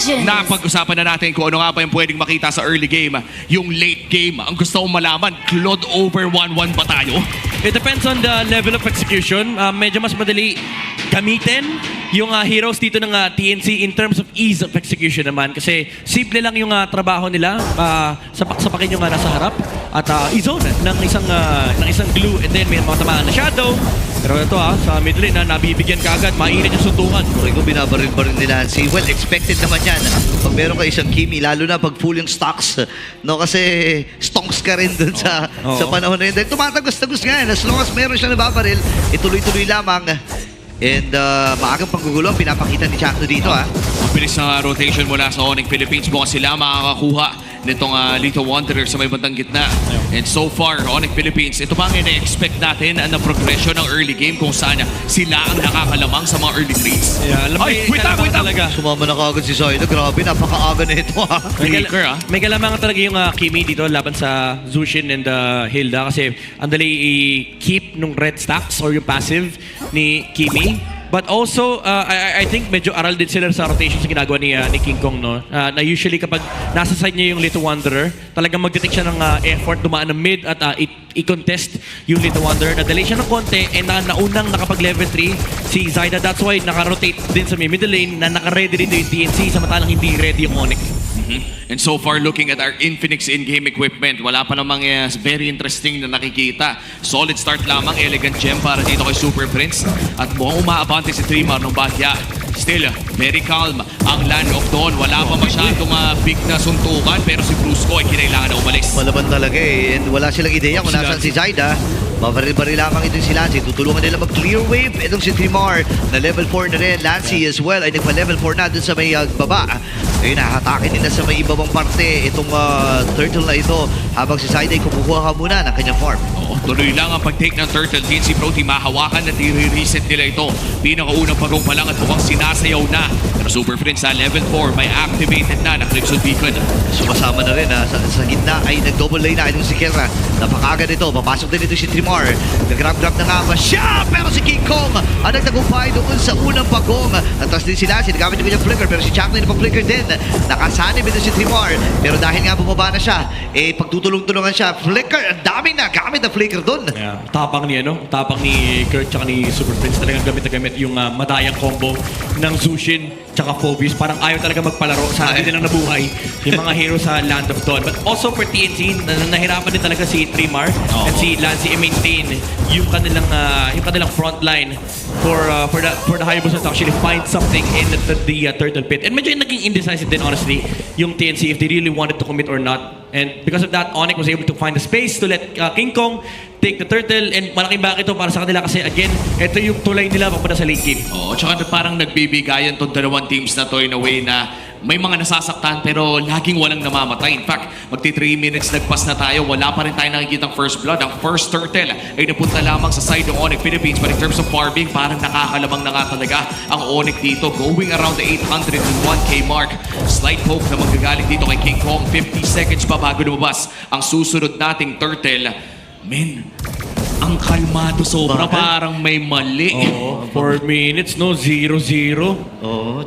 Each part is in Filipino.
Legends! Napag-usapan na natin kung ano nga ba yung pwedeng makita sa early game. Yung late game, ang gusto kong malaman, Claude over 1-1 ba tayo? It depends on the level of execution. Medyo mas madali gamitin yung heroes dito ng TNC in terms of ease of execution naman. Kasi simple lang yung trabaho nila. Sapak-sapakin yung nasa harap at i-zone ng isang glue and then may mga tamaan na shadow. Pero ito sa mid lane nabibigyan ka agad, mainit yung suntukan. Kung ikaw binabaril-baril nila si well, expected naman yan. Pag meron ka isang Kimi, lalo na pag full yung stocks, no? Kasi stonks ka rin dun sa panahon na yun. Dahil tumatagos-tagos nga yan. As long as meron siyang nababaril, ituloy-tuloy lamang. And maagang panggugulo ang pinapakita ni Chakno dito. Mabilis na rotation mula sa Onyx Philippines. Mukhang sila makakakuha nitong Little Wanderer sa may bandang gitna. And so far, Onyx Philippines, ito ba ang ina-expect natin na progression ng early game kung saan sila ang nakakalamang sa mga early trades? Yeah, Ay, wait up! talaga. Sumama na kagad si Zayda. Grabe, napakaaga na ito. May kalamangan talaga yung Kimi dito laban sa Zushin and Hilda kasi ang dali i-keep nung red stacks or yung passive ni Kimi. But also, I think medyo aral din sila sa rotation sa ginagawa ni King Kong, no? Na usually kapag nasa side niya yung Little Wanderer, talagang mag-detect siya ng effort, dumaan ng mid at i-contest yung Little Wanderer. Nadali siya ng konti and naunang nakapag-level 3 si Zayda. That's why naka-rotate din sa middle lane na naka-ready rin yung TNC samantalang hindi ready yung Onyx. And so far, looking at our Infinix in-game equipment, wala pa namang very interesting na nakikita. Solid start lamang, elegant gem para dito kay Super Prince. At mukhang umaabante si Trimar ng bahya. Still, very calm ang Land of Dawn. Wala pa masyadong big na suntukan, pero si Brusco ay kinailangan na umalis. Malaban talaga And wala silang ideya kung nasaan si Zayda. Babaril-baril lamang ito si Lancy. Tutulungan nila mag-clear wave. Itong si Trimar na level 4 na rin. Lancy as well ay nagpa-level 4 na dun sa may baba. Ngayon, nakatakin nila sa may ibabang parte itong turtle na ito habang si Zayda ay kumukuha muna ng kanyang farm. Oo, tuloy lang ang pag-take ng turtle. TNC Pro Team mahawakan at i-reset nila ito. Pinakaunang pagong pa lang at mukhang sinasayaw na. Pero Super Prince sa level 4 may activated na Crimson Beacon. Sumasama na rin sa gitna ay nag-double lane na itong si Kelra. Napakagad ito. Papasok din ito si Trimar. Nag-grab-grab na nga ba siya? Pero si King Kong ang nagtagumpay doon sa unang pagong. Natas din sila. Sinagamit yung kanyang flicker. Pero si Chakno yung flicker din. Nakasanib ito si Trimar. Pero dahil nga bumaba na siya, pagtutulong-tulungan siya. Flicker. Ang daming na gamit na flicker doon. Yeah. Tapang ni Kurt tsaka ni Super Prince talagang gamit na gamit yung madayang combo ng Zushin tsaka Phoebus. Parang ayaw talaga magpalaro sa hindi nilang nabuhay yung mga hero sa Land of Dawn. But also for TNC, nahirapan din talaga si Trimar and si Lancy i-maintain yung kanilang frontline for the Hayabusa to actually find something in the turtle pit. And medyo naging indecisive din honestly yung TNC if they really wanted to commit or not. And because of that, Onyx was able to find the space to let King Kong take the turtle. And malaking bakit ito para sa kanila kasi again, ito yung tulay nila papunta sa late game. Oo, tsaka parang nagbibigayan tong dalawang teams na to in a way na may mga nasasaktan pero laging walang namamatay. In fact, magti 3 minutes nagpas na tayo, wala pa rin tayo nakikitang first blood. Ang first turtle ay napunta lamang sa side ng Onyx Philippines. But in terms of farming, parang nakakalamang na nga talaga ang Onyx dito. Going around the 801k mark. Slight poke na magagaling dito kay King Kong. 50 seconds pa bago lumabas ang susunod nating turtle. Men, ang kalmado sobra. Parang may mali. 4 minutes, no? 0-0.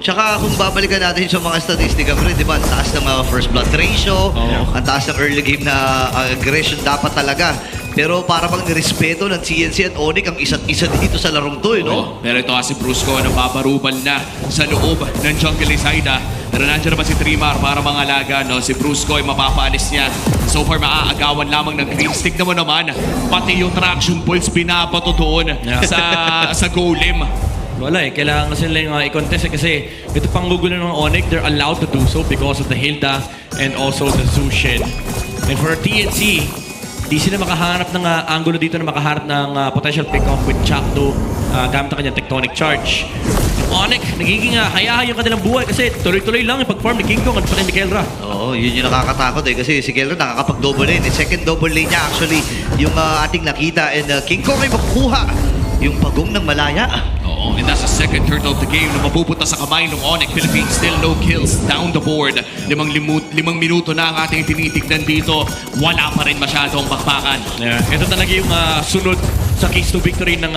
Tsaka kung babalikan natin sa mga statistika, di ba, ang taas ng first blood ratio, ang taas ng early game na aggression dapat talaga. Pero para bang nirespeto ng TNC at Onyx ang isa't isa dito sa larong to, no? Pero ito si Brusco na babarubal na sa loob ng jungle ni Zayda. Pero nandiyan naman si Trimar para mangalaga, no? Si Brusco ay mapapaalis niya. So far, maaagawan lamang ng green stick naman. Pati yung traction pulse binabato doon sa golem. Wala kailangan kasi nila i-contest kasi ito pang gugulo ng Onyx, they're allowed to do so because of the Hilda and also the Zushin. And for TNC, di sila makahanap ng angulo dito na makaharap ng potential pick-off with Chakno gamit ang kanyang tectonic charge. Onyx, nagiging hayahay yung kanilang buhay kasi tuloy-tuloy lang yung pag-farm ni King Kong at pala ni Kelra. Yun yung nakakatakot kasi si Kelra nakakapag-double lane. Second double lane niya actually yung ating nakita and King Kong ay makukuha yung pagong ng malaya. And that's the second turtle of the game na mapupunta sa kamay ng Onyx Philippines. Still no kills down the board. 5 minuto na ang ating tinitignan dito. Wala pa rin masyadong bakbakan. Ito talaga yung sunod sa case to victory ng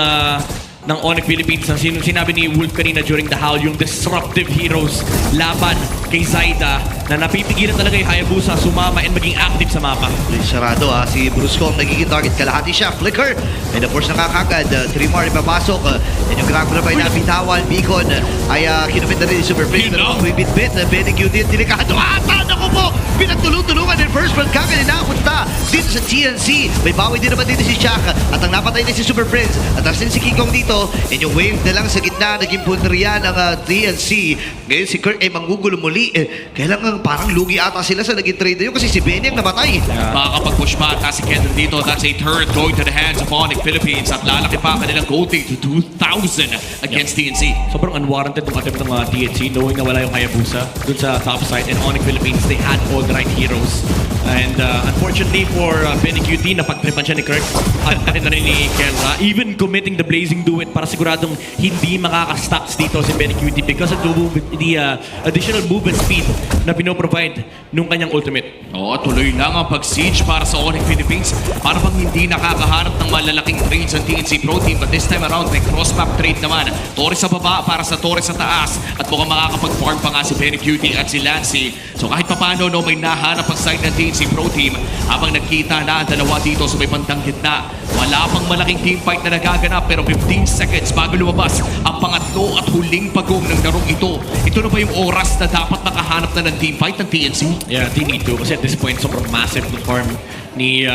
ng Onyx Philippines na sinabi ni Wolf kanina during the Howl, yung disruptive heroes laban kay Zaida na napipigilan talaga yung Hayabusa sumama and maging active sa mapa. Sarado si Brusco ang nagiging target. Kalahati siya. Flicker. And of course nakakagad. Trimar ipapasok. And yung grab na pa inabitawan. Beacon ay kinumit na rin yung Super Prince. Pero kung bibit-bit. Benigyu din. Delikado. Ako po! Pinagtulong-tulungan ng first blood kagad napunta dito sa TNC. May bawi din naman dito si Shaq. At ang napatay na si Super Prince. At asin si King Kong dito. And yung wave na lang sa gitna. Naging punriya ng TNC. Ngayon si Kirk ay manggugulo muli. Kailangan parang lugi ata sila sa naging trade na yun kasi si Benny ang namatay. Makakapag-push pa ata si Kendall dito. That's a turret going to the hands of Onyx Philippines at lalaki pa kanilang gold lead to 2,000 against TNC. Sobrang unwarranted yung attempt ng TNC knowing na wala yung Hayabusa dun sa top side, and Onyx Philippines, they had all the right heroes. And unfortunately for Benny QT, napagtripan siya ni Kirk at na rin ni Kelra, even committing the Blazing Duet para siguradong hindi makaka-stocks dito si Benny QT because of the additional movement speed na pinoprovide nung kanyang ultimate. Oo, tuloy lang ang pag-siege para sa Onyx Philippines. Para bang hindi nakakaharap ng malalaking trades ang TNC Pro Team. But this time around, may cross-map trade naman. Torres sa baba para sa Torres sa taas. At mukhang makakapag-farm pa nga si Benny Cutie at si Lancy. So kahit papano, no, may nahanap ang side ng TNC Pro Team. Habang nagkita na ang dalawa dito sa may bandang gitna. Wala pang malaking teamfight na nagaganap pero 15 seconds bago lumabas ang pangatlo at huling pagong ng larong ito. Ito na ba yung oras na dapat nakahanap na ng teamfight ng TNC? Yeah, they need to. Kasi at this point, sobrang massive ng farm ni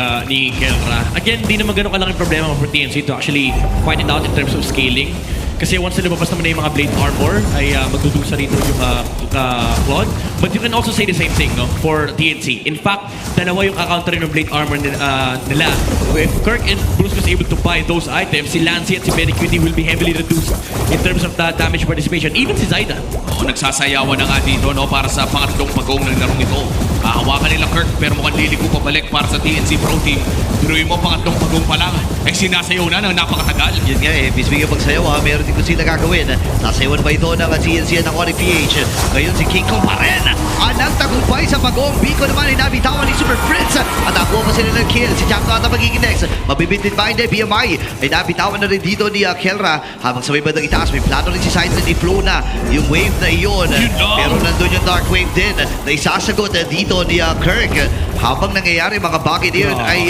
Kelra. Again, di naman ganun kalaking problema for TNC to actually find it out in terms of scaling. Kasi once na lumabas naman na yung mga blade armor, ay magdudusa rito yung Claude. But you can also say the same thing, no, for TNC. In fact, dalawa yung counter ng blade armor nila. If Kirk and Bruce was able to buy those items, si Lancy at si Benny QT will be heavily reduced in terms of the damage participation. Even si Zaida. Oo, nagsasayawan na nga dito, no, para sa pangatlong pagong ng larong ito. Hawakan nila Kirk pero mukhang liliko pabalik para sa TNC Pro Team. Biruin mo pangatlong pagong pa lang, ay sinasayaw na ng napakatagal. Yun nga bisbigyan pagsayaw meron din ko sila gagawin. Nasayawan ba ito ng TNC ng Onyx PH? Ngayon si King Kong pa rin. Anang tagumpay sa pagong. Biko naman ay nabitawan ni Super Prince. At nakuha pa sila ng kill. Si Jack ata magiging next. Mabibitin ba hindi? BMI ay nabitawan na rin dito ni Kelra. Habang sa may bandang itaas, may plano rin si Sides na i-flow na yung wave na iyon. Pero nandun yung Dark Wave din na isasagot dito ni Kirk. Habang nangyayari mga bagay na yun ay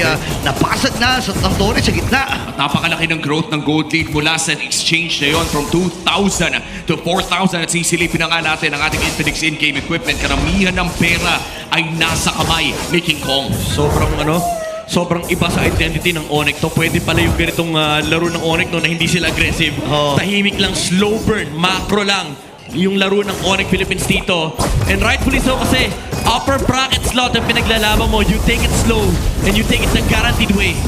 napasag na sa Torres sa gitna. At napakalaki ng growth ng gold lead mula sa exchange na yon from 2,000 to 4,000 at sisilipin na nga natin ang ating Infinix in-game equipment. Karamihan ng pera ay nasa kamay ni King Kong. Sobrang iba sa identity ng Onyx to. Pwede pala yung ganitong laro ng Onyx no, na hindi sila aggressive. Tahimik lang, slow burn, macro lang yung laro ng Onyx Philippines dito. And rightfully so kasi upper bracket slot ang pinaglalaban mo. You take it slow and you take it the guaranteed way.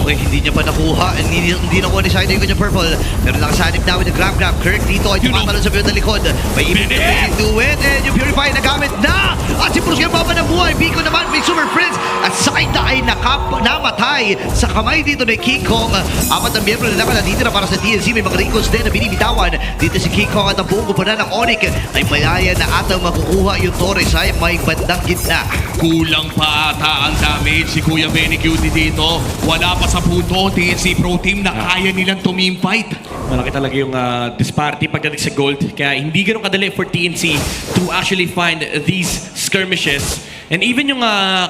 Okay, hindi niya pa nakuha. Hindi nakuha ni Shiny yung kanyang purple. Pero nakasanip namin yung grab. Kirk dito ay tumatalon sa build na likod. May ibig na do it. And yung Purify nagamit na. At si Bruce Gamba ng buhay. Biko naman may Super Prince. At Saida ay namatay sa kamay dito ni King Kong. Apat ang miyembro na naman dito na para sa TNC. May mga recalls din na binibitawan. Dito si King Kong at ang buong kupunan ng Onyx ay malaya na atang makukuha yung Torres ay may bandang gitna. Kulang pa ata ang damage si Kuya Benny Cutie dito. Wala pa sa punto TNC Pro Team na kaya nilang tumimfight. Malaki talaga yung disparity pagdating sa gold. Kaya hindi ganun kadali for TNC to actually find these skirmishes. And even yung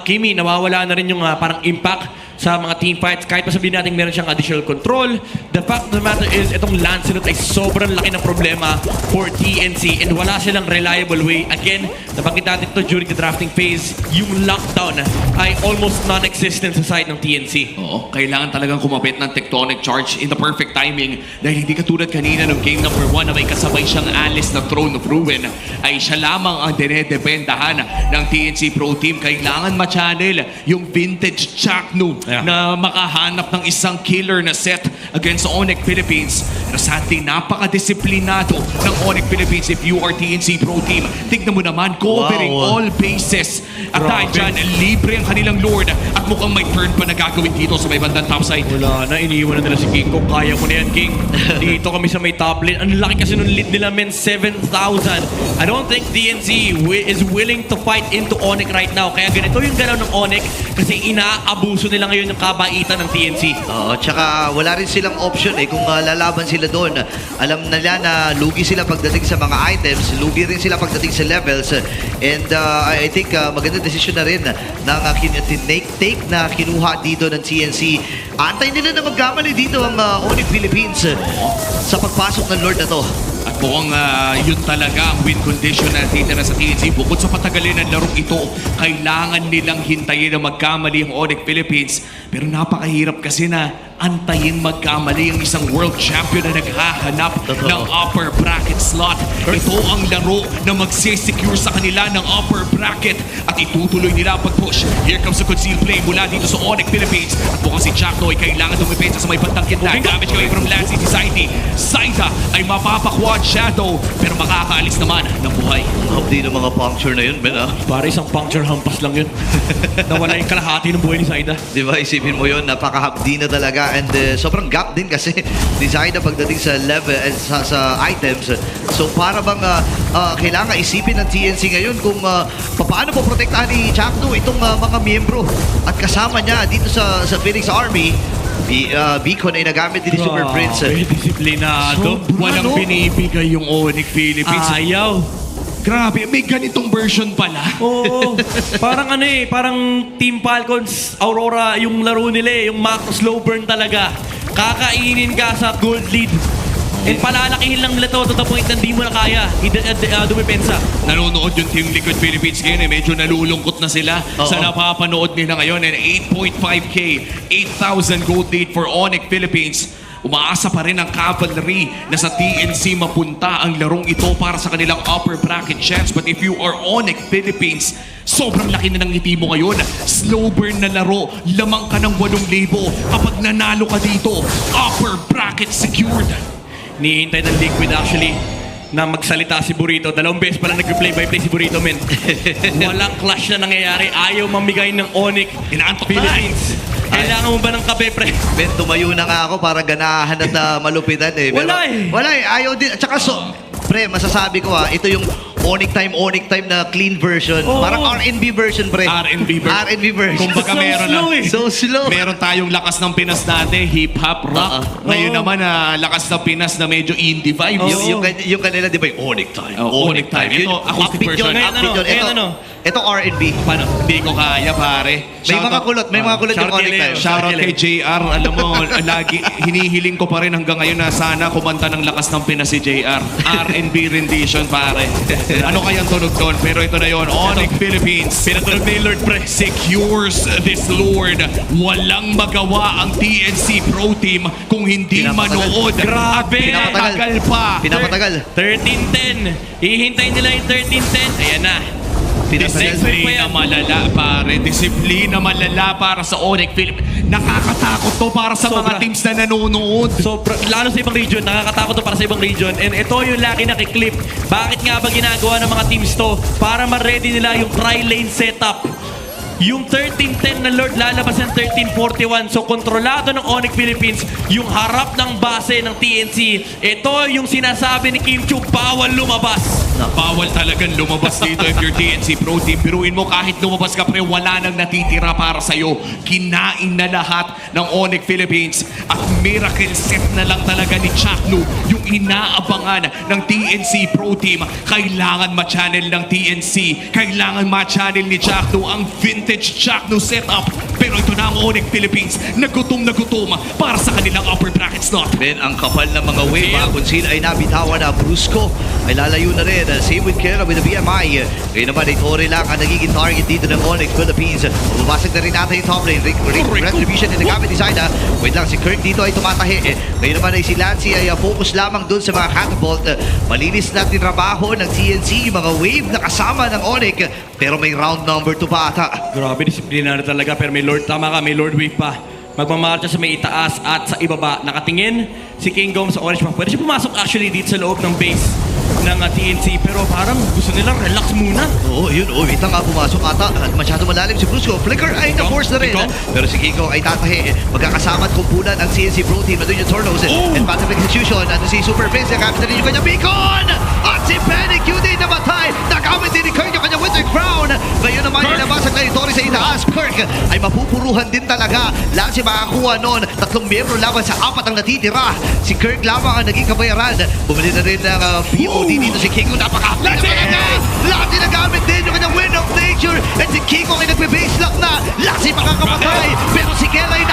Kimi, nawawala na rin yung parang impact sa mga team fights. Kahit pa sabihin natin meron siyang additional control, the fact of the matter is itong Lancelot ay sobrang laki ng problema for TNC and wala silang reliable way. Again, nabanggit natin ito during the drafting phase, yung lockdown ay almost non-existent sa side ng TNC. Oo, kailangan talagang kumapit ng tectonic charge in the perfect timing dahil hindi katulad kanina ng game number 1 na may kasabay siyang Alice na Throne of Ruin ay siya lamang ang dinedependahan ng TNC Pro Team. Kailangan ma-channel yung vintage Chaknu na makahanap ng isang killer na set against Onyx Philippines. Pero sadly, napaka-disiplinado ng Onyx Philippines if you are TNC Pro Team. Tignan mo naman, covering all bases. At dahil dyan, libre ang kanilang Lord at mukhang may turn pa na gagawin dito sa may bandang topside. Wala na, iniiwan na nila si King Kong. Kaya ko na yan, King. Dito kami sa may top lane. Ang laki kasi nung lead nila, men, 7,000. I don't think TNC is willing to fight into Onyx right now. Kaya ganito yung galaw ng Onyx kasi inaabuso nila ngayon ngayon yung kabaitan ng TNC. Oo, tsaka wala rin silang option kung lalaban sila doon. Alam nila na lugi sila pagdating sa mga items, lugi rin sila pagdating sa levels. And I think magandang desisyon na rin ng take na kinuha dito ng TNC. Antay nila na magkamali dito ang Onyx Philippines sa pagpasok ng Lord na to. At mukhang yun talaga ang win condition na titira sa TNC. Bukod sa patagalin ng larong ito, kailangan nilang hintayin na magkamali ang Onyx Philippines. Pero napakahirap kasi na antayin magkamali ang isang world champion na naghahanap ng upper bracket slot. Ito ang laro na magsisecure sa kanila ng upper bracket at itutuloy nila ang pag-push. Here comes the concealed play mula dito sa Onyx Philippines. At mukhang si Chakno ay kailangan dumipensa sa may bandang gitna. Damage away from Lancy Society. Saida ay mapapakwad Shadow pero makakaalis naman ng buhay. Hindi ng mga puncture na yun, Ben, Para isang puncture hampas lang yun. Nawala yung kalahati ng buhay ni Saida. Di ba, isipin mo yun, napakahapdi na talaga and sobrang gap din kasi design na pagdating sa level sa items. So para bang kailangan isipin ng TNC ngayon kung paano po protektahan ni Chakno itong mga miyembro at kasama niya dito sa Phoenix Army. Beacon ay nagamit din ni Super Prince. Disiplinado. Walang binibigay yung Onyx Philippines. Ayaw. Grabe, may ganitong version pala. Oo. Parang parang Team Falcons, Aurora, yung laro nila yung macro slow burn talaga. Kakainin ka sa gold lead. And palalakihin lang nila to the point na hindi mo na kaya. Dumipensa. Nanonood yung Team Liquid Philippines ngayon medyo nalulungkot na sila sa napapanood nila ngayon. And 8.5K, 8,000 gold lead for Onyx Philippines. Umaasa pa rin ang Cavalry na sa TNC mapunta ang larong ito para sa kanilang upper bracket chance. But if you are Onyx Philippines, sobrang laki na ng ngiti mo ngayon. Slow burn na laro, lamang ka ng 8,000. Kapag nanalo ka dito, upper bracket secured. Nihintay ng Liquid actually na magsalita si Burrito. 2 beses pa lang nag-play-by-play si Burrito, men. Walang clash na nangyayari. Ayaw mamigay ng Onyx Inaantok Philippines. Kailangan mo ba ng kape, pre? Ben, tumayo na nga ako para ganahan at malupitan Pero, Wala Wala ayaw din. At saka pre, masasabi ko ito yung Onyx time na clean version. Oo. Parang R&B version, pre. R&B version. R&B version. Kumbaga So meron slow na. eh. So slow. Meron tayong lakas ng Pinas dati, hip-hop, rock. Ngayon Oo. naman, lakas ng Pinas na medyo indie vibes. Yung kanila, di ba, yung Onyx time. Onyx time. Ito, acoustic Upbeat version. yun, Ngayon upbeat yun. ngayon Ito R&B. Paano? Hindi ko kaya, pare. May mga kulot yung Shout Onyx kay time. Leo. Shoutout kay JR. Alam mo, lagi hinihiling ko pa rin hanggang ngayon na sana kumanta ng lakas ng Pinas si JR. R&B rendition, pare. Ano kayang tunog doon? Pero ito na yon, Onyx Philippines. Pinatunog na yung Lord, pre. Secures this Lord. Walang magawa ang TNC Pro Team kung hindi Pinapatagal. manood. Grabe! At pinapatagal pa. Pinapatagal. 13-10. Hihintay nila yung 13-10. Ayan na. Disiplina malala, pare. Disiplina malala para sa Onyx Philippines. Nakakatakot to para sa mga Sobra. teams na nanonood. So, lalo sa ibang region, nakakatakot to para sa ibang region. And ito yung laki na kiklip. Bakit nga ba ginagawa ng mga teams to? Para ma-ready nila yung tri-lane setup. Yung 13-10 na Lord lalabas ng 13-41. So, kontrolado ng Onyx Philippines yung harap ng base ng TNC. Ito yung sinasabi ni Kim Chu, bawal lumabas. Bawal talagang lumabas dito if you're TNC Pro Team. Biruin mo kahit lumabas ka pre, wala nang natitira para sa'yo. Kinain na lahat ng Onyx Philippines. At miracle set na lang talaga ni Chakno yung inaabangan ng TNC Pro Team. Kailangan ma-channel ng TNC. Kailangan ma-channel ni Chakno ang vintage Chakno setup. Pero ito na ang Onyx Philippines na gutom para sa kanilang upper bracket slot. Ben, ang kapal ng mga wave, kung sino ay nabitawan na Brusco, ay lalayo na rin. Same with Kera with the BMI. Ngayon naman, ay Torre lang ang nagiging target dito ng Onyx Philippines. Mababasag na rin natin yung top lane. Retribution din nagamit ni Zaida. Wait lang, si Kirk dito ay tumatahi. Ngayon naman ay si Lancy ay focus lamang dun sa mga catapult. Malinis natin trabaho ng TNC, mga wave na kasama ng Onyx. Pero may round number 2 pa ata. Grabe, disiplinado talaga. Pero may Lord, tama ka, may Lord Wave pa. Magmamarcha sa may itaas at sa ibaba. Nakatingin si King Gom sa orange pa. Pwede siya pumasok actually dito sa loob ng base ng TNC. Pero parang gusto nilang relax muna. Oo, yun. Oh, ita nga pumasok ata. At masyado malalim si Brusco. Flicker ay na-force na rin. Pero si Kiko ay tatahi. Magkakasama at kumpulan ang CNC Pro Team. Ito yung Tornos. And passive execution. At si Super Prince. Nagamit na rin yung kanyang beacon. At si Penny QD namatay. Nagamit din ni Kirk yung kanyang Winter Crown. Ngayon naman ilabas ang territory sa itaas. Kirk ay mapupuruhan din talaga. Lahat siya makakuha noon. 3 miyembro laban sa 4 ang natitira. Si Kirk lamang ang naging kabayaran. Bumili na rin ng POD dito si Kiko. Napaka-hapli na talaga. Lahat ginagamit din yung kanyang Wind of Nature. At si Kiko ay nagbe-base lock na. Lassie makakamatay. Pero si Kela ay